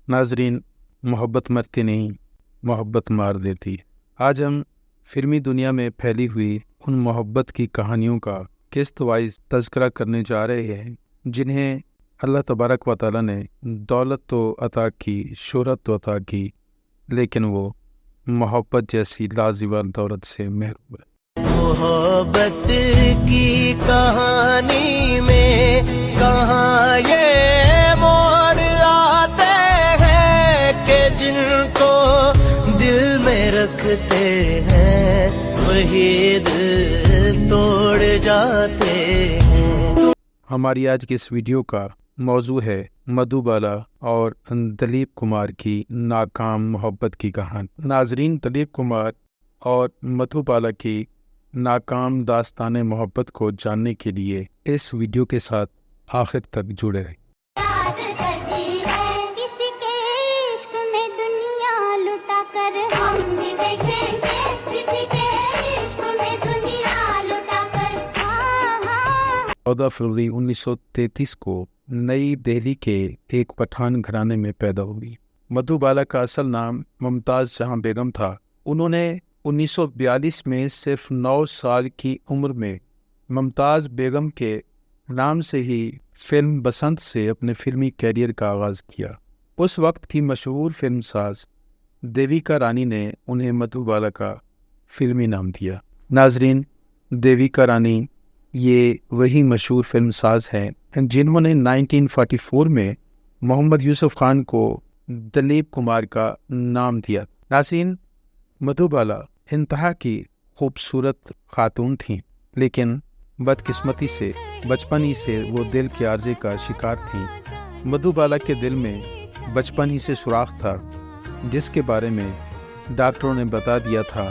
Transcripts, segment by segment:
नाजरीन, मोहब्बत मरती नहीं, मोहब्बत मार देती है। आज हम फिल्मी दुनिया में फैली हुई उन मोहब्बत की कहानियों का किस्त वाइज तज़किरा करने जा रहे हैं जिन्हें अल्लाह तबारक व तआला ने दौलत तो अता की, शोहरत तो अता की, लेकिन वो मोहब्बत जैसी लाजवाब दौलत से महरूम है। मोहब्बत की कहानी में कहाँ ये मोड़ आते हैं कि जिनको दिल में रखते हैं वही दिल तोड़ जाते हैं। हमारी आज की इस वीडियो का मौजू है मधुबाला और दिलीप कुमार की नाकाम मोहब्बत की कहानी। नाजरीन, दिलीप कुमार और मधुबाला की नाकाम दास्तान मोहब्बत को जानने के लिए इस वीडियो के साथ आखिर तक जुड़े रहें। याद करती है किसी के इश्क में दुनिया लुटा कर, हम भी देखेंगे किसी के इश्क में दुनिया लुटा कर। 14 फरवरी 1933 को नई दिल्ली के एक पठान घराने में पैदा हुई। मधुबाला का असल नाम मुमताज़ जहां बेगम था। उन्होंने 1942 में सिर्फ 9 साल की उम्र में मुमताज़ बेगम के नाम से ही फिल्म बसंत से अपने फिल्मी कैरियर का आगाज़ किया। उस वक्त की मशहूर फिल्म साज देविका रानी ने उन्हें मधुबाला का फिल्मी नाम दिया। नाजरीन, देविका रानी ये वही मशहूर फिल्म साज हैं जिन्होंने 1944 में मोहम्मद यूसुफ खान को दिलीप कुमार का नाम दिया। नाज़रीन, मधुबाला इंतहा की खूबसूरत खातून थीं, लेकिन बदकिस्मती से बचपन ही से वो दिल के आर्जे का शिकार थीं। मधुबाला के दिल में बचपन ही से सुराख था, जिसके बारे में डॉक्टरों ने बता दिया था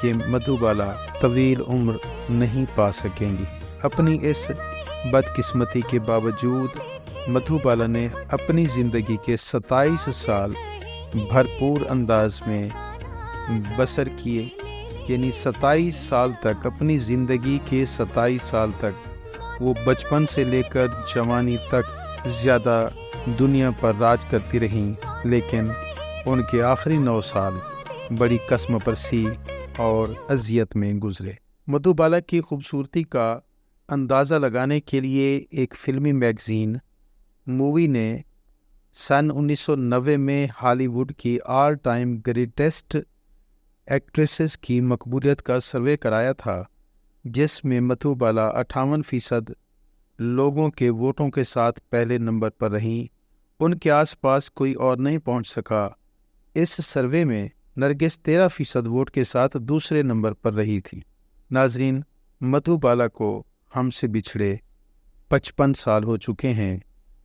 कि मधुबाला तवील उम्र नहीं पा सकेंगी। अपनी इस बदकिस्मती के बावजूद मधुबाला ने अपनी ज़िंदगी के 27 साल भरपूर अंदाज में बसर किए। यानी 27 साल तक, अपनी ज़िंदगी के 27 साल तक वो बचपन से लेकर जवानी तक ज़्यादा दुनिया पर राज करती रहीं, लेकिन उनके आखिरी 9 साल बड़ी कसम परसी और अजियत में गुजरे। मधुबाला की खूबसूरती का अंदाज़ा लगाने के लिए एक फिल्मी मैगज़ीन मूवी ने सन 1990 में हॉलीवुड की ऑल टाइम ग्रेटेस्ट एक्ट्रेसेस की मकबूलियत का सर्वे कराया था, जिसमें मधुबाला 58% लोगों के वोटों के साथ पहले नंबर पर रहीं। उनके आसपास कोई और नहीं पहुंच सका। इस सर्वे में नरगिस 13% वोट के साथ दूसरे नंबर पर रही थी। नाजरीन, मधुबाला को हमसे बिछड़े 55 साल हो चुके हैं,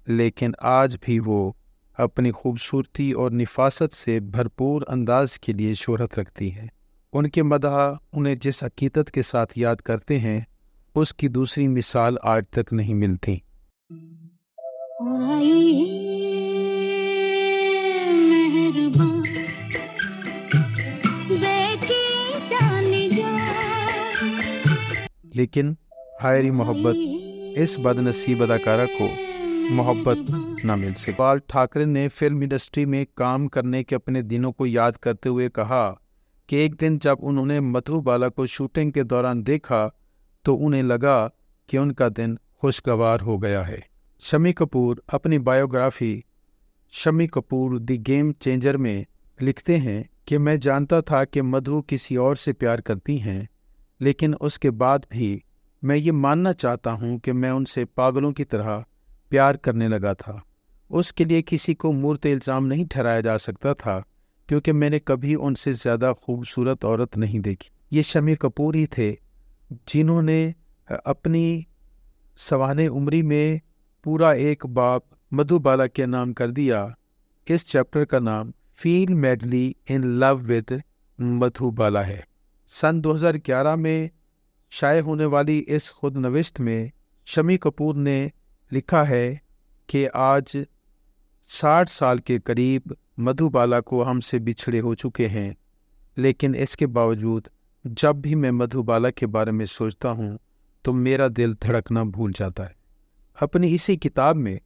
लेकिन आज भी वो अपनी खूबसूरती और निफासत से भरपूर अंदाज के लिए शोहरत रखती हैं। उनके मदह उन्हें जिस हकीकत के साथ याद करते हैं, उसकी दूसरी मिसाल आज तक नहीं मिलती। लेकिन हायरी मोहब्बत, इस बदनसीब अदाकारा को मोहब्बत ना मिल सके। बाल ठाकरे ने फिल्म इंडस्ट्री में काम करने के अपने दिनों को याद करते हुए कहा कि एक दिन जब उन्होंने मधुबाला को शूटिंग के दौरान देखा तो उन्हें लगा कि उनका दिन खुशगवार हो गया है। शम्मी कपूर अपनी biography Shammi Kapoor the game changer में लिखते हैं कि मैं जानता था कि मधु किसी और से प्यार करती हैं, लेकिन उसके बाद भी मैं ये मानना चाहता हूँ कि मैं उनसे पागलों की तरह प्यार करने लगा था। उसके लिए किसी को मूर्त इल्ज़ाम नहीं ठहराया जा सकता था, क्योंकि मैंने कभी उनसे ज़्यादा खूबसूरत औरत नहीं देखी। ये शम्मी कपूर ही थे जिन्होंने अपनी सवाने उम्री में पूरा एक बाब मधुबाला के नाम कर दिया। इस चैप्टर का नाम feel madly in love with Madhubala है। सन 2011 में शाये होने वाली इस खुदनविश्त में शम्मी कपूर ने लिखा है कि आज 60 साल के करीब मधुबाला को हमसे बिछड़े हो चुके हैं, लेकिन इसके बावजूद जब भी मैं मधुबाला के बारे में सोचता हूँ तो मेरा दिल धड़कना भूल जाता है। अपनी इसी किताब में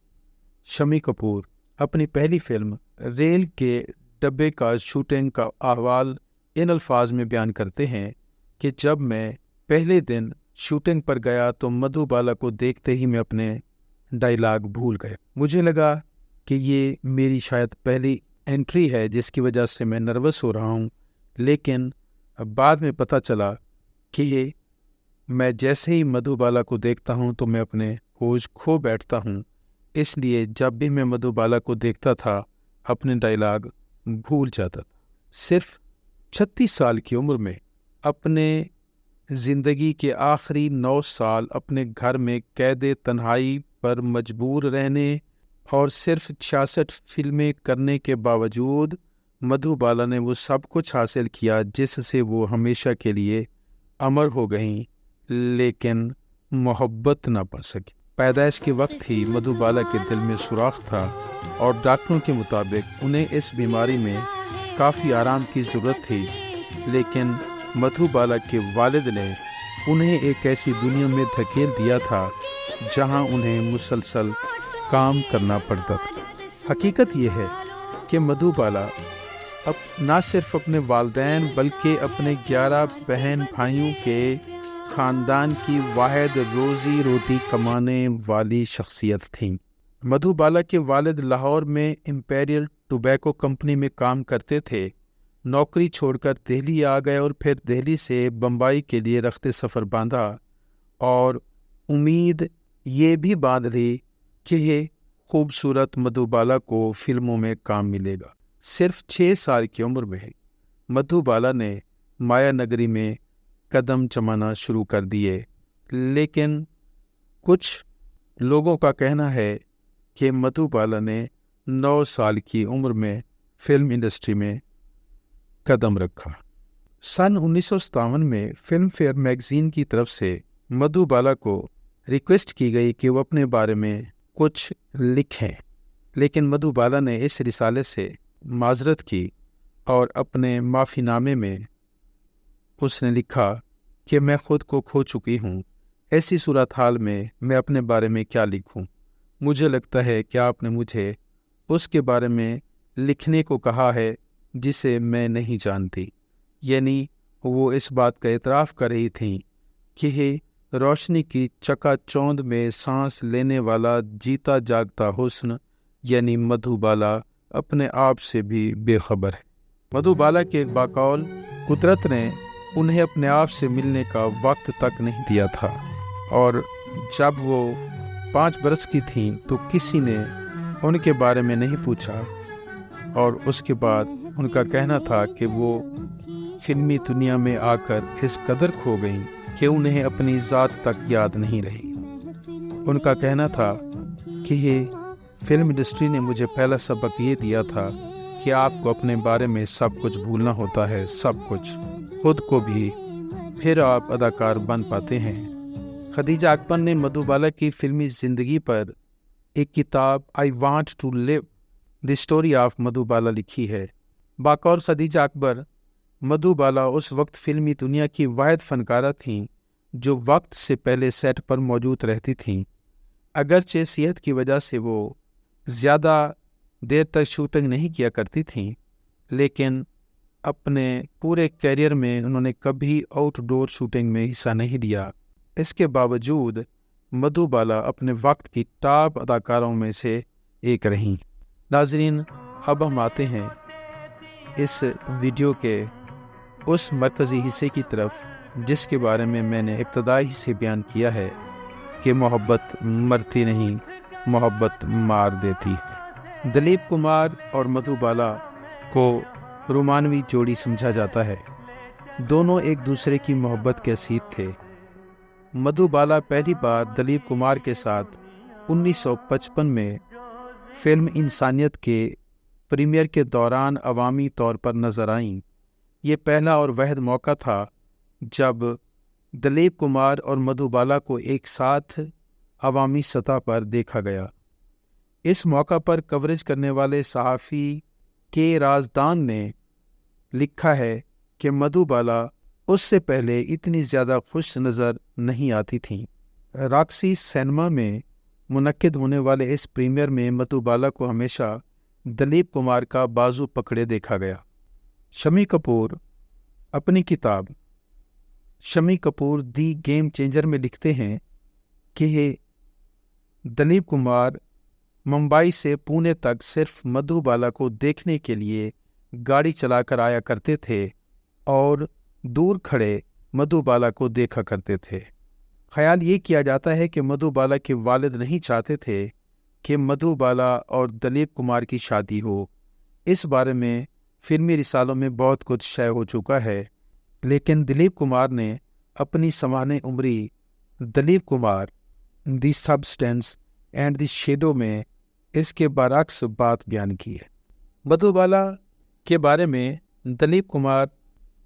शम्मी कपूर अपनी पहली फिल्म ریل کے ڈبے کا شوٹنگ کا احوال ان الفاظ میں بیان کرتے ہیں کہ جب میں پہلے دن شوٹنگ پر گیا تو مدھو بالا کو دیکھتے ہی میں اپنے ڈائلاگ بھول گیا۔ مجھے لگا کہ یہ میری شاید پہلی انٹری ہے جس کی وجہ سے میں نروس ہو رہا ہوں، لیکن بعد میں پتہ چلا کہ میں جیسے ہی مدھو بالا کو دیکھتا ہوں تو میں اپنے ہوش کھو بیٹھتا ہوں، اس لیے جب بھی میں مدھو بالا کو دیکھتا تھا اپنے ڈائلاگ بھول جاتا تھا۔ صرف 36 سال کی عمر میں اپنے زندگی کے آخری 9 سال اپنے گھر میں قید تنہائی پر مجبور رہنے اور صرف 66 فلمیں کرنے کے باوجود مدھو بالا نے وہ سب کچھ حاصل کیا جس سے وہ ہمیشہ کے لیے امر ہو گئیں، لیکن محبت نہ پا سکی۔ پیدائش کے وقت ہی مدھو بالا کے دل میں سوراخ تھا اور ڈاکٹروں کے مطابق انہیں اس بیماری میں کافی آرام کی ضرورت تھی، لیکن مدھو بالا کے والد نے انہیں ایک ایسی دنیا میں دھکیل دیا تھا جہاں انہیں مسلسل کام کرنا پڑتا تھا۔ حقیقت یہ ہے کہ مدھو بالا نہ صرف اپنے والدین بلکہ اپنے 11 بہن بھائیوں کے خاندان کی واحد روزی روٹی کمانے والی شخصیت تھیں۔ مدھو بالا کے والد لاہور میں امپیریل ٹوبیکو کمپنی میں کام کرتے تھے۔ نوکری چھوڑ کر دہلی آ گئے اور پھر دہلی سے بمبئی کے لیے رخت سفر باندھا اور امید یہ بھی باندھ لی کہ خوبصورت مدھو بالا کو فلموں میں کام ملے گا۔ صرف 6 سال کی عمر میں مدھو بالا نے مایا نگری میں قدم جمانا شروع کر دیے، لیکن کچھ لوگوں کا کہنا ہے کہ مدھو بالا نے 9 سال کی عمر میں فلم انڈسٹری میں قدم رکھا۔ سن 1957 میں فلم فیئر میگزین کی طرف سے مدھو بالا کو ریکویسٹ کی گئی کہ وہ اپنے بارے میں کچھ لکھیں، لیکن مدھو بالا نے اس رسالے سے معذرت کی اور اپنے معافی نامے میں اس نے لکھا کہ میں خود کو کھو چکی ہوں، ایسی صورتحال میں میں اپنے بارے میں کیا لکھوں؟ مجھے لگتا ہے کہ آپ نے مجھے اس کے بارے میں لکھنے کو کہا ہے جسے میں نہیں جانتی۔ یعنی وہ اس بات کا اعتراف کر رہی تھیں کہ روشنی کی چکا چوند میں سانس لینے والا جیتا جاگتا حسن یعنی مدھو بالا اپنے آپ سے بھی بے خبر ہے۔ مدھو بالا کے باقول قدرت نے انہیں اپنے آپ سے ملنے کا وقت تک نہیں دیا تھا، اور جب وہ 5 برس کی تھیں تو کسی نے ان کے بارے میں نہیں پوچھا، اور اس کے بعد ان کا کہنا تھا کہ وہ فلمی دنیا میں آ کر اس قدر کھو گئیں کہ انہیں اپنی ذات تک یاد نہیں رہی۔ ان کا کہنا تھا کہ یہ فلم انڈسٹری نے مجھے پہلا سبق یہ دیا تھا کہ آپ کو اپنے بارے میں سب کچھ بھولنا ہوتا ہے، سب کچھ، خود کو بھی، پھر آپ اداکار بن پاتے ہیں۔ خدیجہ اکبر نے مدھو بالا کی فلمی زندگی پر ایک کتاب I want to live the story of Madhu Bala لکھی ہے۔ باقول خدیجہ اکبر، مدھو بالا اس وقت فلمی دنیا کی واحد فنکارہ تھیں جو وقت سے پہلے سیٹ پر موجود رہتی تھیں۔ اگرچہ صحت کی وجہ سے وہ زیادہ دیر تک شوٹنگ نہیں کیا کرتی تھیں، لیکن اپنے پورے کیریئر میں انہوں نے کبھی آؤٹ ڈور شوٹنگ میں حصہ نہیں لیا۔ اس کے باوجود مدھو بالا اپنے وقت کی ٹاپ اداکاروں میں سے ایک رہیں۔ ناظرین، اب ہم آتے ہیں اس ویڈیو کے اس مرکزی حصے کی طرف جس کے بارے میں میں نے ابتدائی سے بیان کیا ہے کہ محبت مرتی نہیں، محبت مار دیتی ہے۔ دلیپ کمار اور مدھو بالا کو رومانوی جوڑی سمجھا جاتا ہے۔ دونوں ایک دوسرے کی محبت کے اسیر تھے۔ مدھو بالا پہلی بار دلیپ کمار کے ساتھ 1955 میں فلم انسانیت کے پریمیئر کے دوران عوامی طور پر نظر آئیں۔ یہ پہلا اور واحد موقع تھا جب دلیپ کمار اور مدھو بالا کو ایک ساتھ عوامی سطح پر دیکھا گیا۔ اس موقع پر کوریج کرنے والے صحافی کے رازدان نے لکھا ہے کہ مدھو بالا اس سے پہلے اتنی زیادہ خوش نظر نہیں آتی تھیں۔ راکسی سینما میں منعقد ہونے والے اس پریمیئر میں مدھو بالا کو ہمیشہ दलीप कुमार का बाजू पकड़े देखा गया। शम्मी कपूर अपनी किताब शम्मी कपूर दी गेम चेंजर में लिखते हैं कि दलीप कुमार मुंबई से पुणे तक सिर्फ मधुबाला को देखने के लिए गाड़ी चलाकर आया करते थे और दूर खड़े मधुबाला को देखा करते थे। ख्याल ये किया जाता है कि मधुबाला के वालिद नहीं चाहते थे कि मधुबाला और दलीप कुमार की शादी हो। इस बारे में फिल्मी रिसालों में बहुत कुछ शय हो चुका है, लेकिन दिलीप कुमार ने अपनी सवाने उम्री Dalip Kumar the substance and the shadow में इसके बरअक्स बात बयान की है। मधुबाला के बारे में दलीप कुमार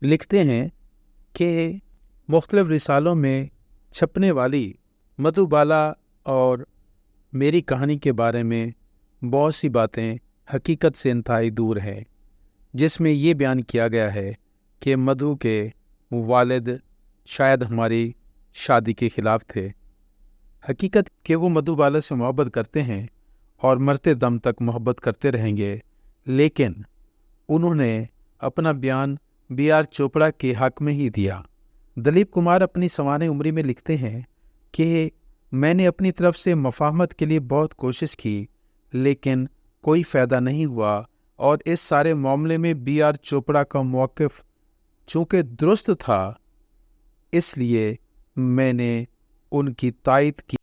लिखते हैं कि मुख्तलिफ रिसालों में छपने वाली मधुबाला और मेरी कहानी के बारे में बहुत सी बातें हकीकत से इंतहाई दूर हैं, जिसमें ये बयान किया गया है कि मधु के वालिद शायद हमारी शादी के ख़िलाफ़ थे। हकीकत कि वो मधुबाला से मोहब्बत करते हैं और मरते दम तक मोहब्बत करते रहेंगे, लेकिन उन्होंने अपना बयान B.R. चोपड़ा के हक़ में ही दिया। दलीप कुमार अपनी सवाने उम्री में लिखते हैं कि मैंने अपनी तरफ से मफाहमत के लिए बहुत कोशिश की, लेकिन कोई फ़ायदा नहीं हुआ और इस सारे मामले में B.R. चोपड़ा का मौक़िफ़ चूँकि दुरुस्त था, इसलिए मैंने उनकी तायद की।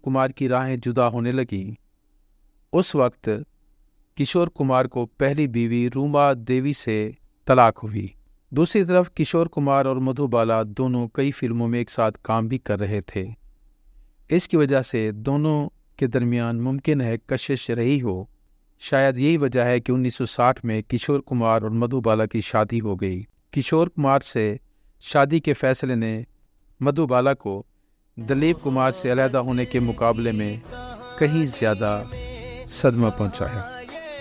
कुमार की राहें जुदा होने लगीं। उस वक्त किशोर कुमार को पहली बीवी रूमा देवी से तलाक हुई। दूसरी तरफ किशोर कुमार और मधुबाला दोनों कई फिल्मों में एक साथ काम भी कर रहे थे। इसकी वजह से दोनों के दरमियान मुमकिन है कशिश रही हो। शायद यही वजह है कि 1960 में किशोर कुमार और मधुबाला की शादी हो गई। किशोर कुमार से शादी के फैसले ने मधुबाला को दलीप कुमार से अलहदा होने के मुकाबले में कहीं ज़्यादा सदमा पहुंचाया।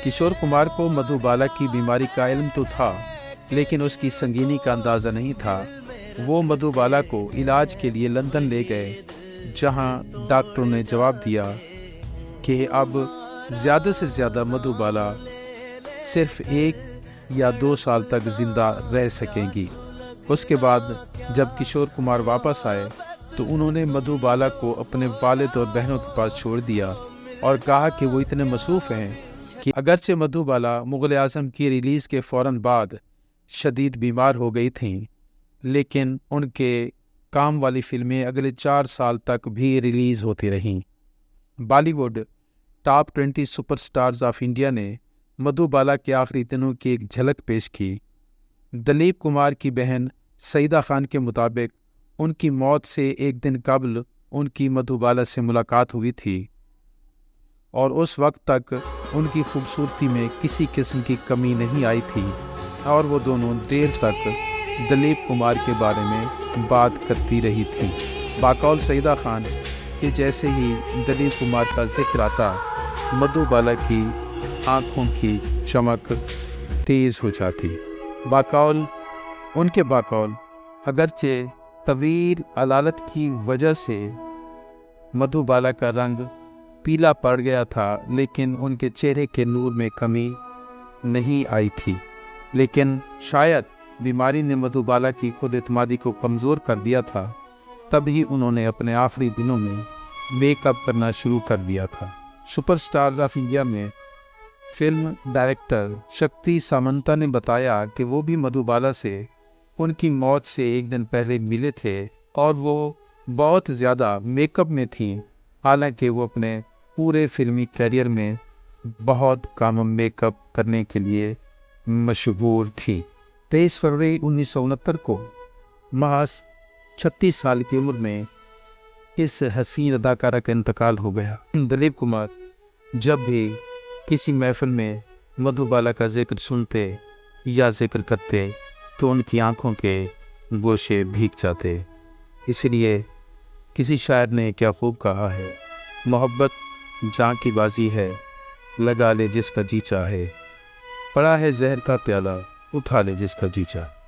किशोर कुमार को मधुबाला की बीमारी का इल्म तो था, लेकिन उसकी संगीनी का अंदाज़ा नहीं था। वो मधुबाला को इलाज के लिए लंदन ले गए, जहां डॉक्टरों ने जवाब दिया कि अब ज़्यादा से ज़्यादा मधुबाला सिर्फ 1 या 2 साल तक ज़िंदा रह सकेंगी। उसके बाद जब किशोर कुमार वापस आए तो उन्होंने मधुबाला को अपने वालिद और बहनों के पास छोड़ दिया और कहा कि वो इतने मसरूफ़ हैं कि अगरचे मधुबाला मुग़ल आज़म की रिलीज़ के फ़ौरन बाद शदीद बीमार हो गई थीं, लेकिन उनके काम वाली फ़िल्में अगले 4 साल तक भी रिलीज़ होती रहीं। Bollywood top 20 superstars of India ने मधुबाला के आखिरी दिनों की एक झलक पेश की। दलीप कुमार की बहन सईदा खान के मुताबिक उनकी मौत से एक दिन कबल उनकी मधुबाला से मुलाकात हुई थी। اور اس وقت تک ان کی خوبصورتی میں کسی قسم کی کمی نہیں آئی تھی، اور وہ دونوں دیر تک دلیپ کمار کے بارے میں بات کرتی رہی تھی۔ باقول سعیدہ خان کہ جیسے ہی دلیپ کمار کا ذکر آتا، مدھو بالا کی آنکھوں کی چمک تیز ہو جاتی۔ ان کے باقول اگرچہ طویل علالت کی وجہ سے مدھو بالا کا رنگ پیلا پڑ گیا تھا، لیکن ان کے چہرے کے نور میں کمی نہیں آئی تھی۔ لیکن شاید بیماری نے مدھو بالا کی خود اعتمادی کو کمزور کر دیا تھا، تبھی انہوں نے اپنے آخری دنوں میں میک اپ کرنا شروع کر دیا تھا۔ سپر اسٹار آف انڈیا میں فلم ڈائریکٹر شکتی سامنتا نے بتایا کہ وہ بھی مدھو بالا سے ان کی موت سے ایک دن پہلے ملے تھے اور وہ بہت زیادہ میک اپ میں تھیں، حالانکہ وہ اپنے پورے فلمی کیریئر میں بہت کم میک اپ کرنے کے لیے مشہور تھی۔ 23 فروری 1969 کو محض 36 سال کی عمر میں اس حسین اداکارہ کا انتقال ہو گیا۔ دلیپ کمار جب بھی کسی محفل میں مدھو بالا کا ذکر سنتے یا ذکر کرتے تو ان کی آنکھوں کے گوشے بھیگ جاتے۔ اس لیے کسی شاعر نے کیا خوب کہا ہے، محبت جاں کی بازی ہے، لگا لے جس کا جی چاہے، پڑا ہے زہر کا پیالہ، اٹھا لے جس کا جی چاہے۔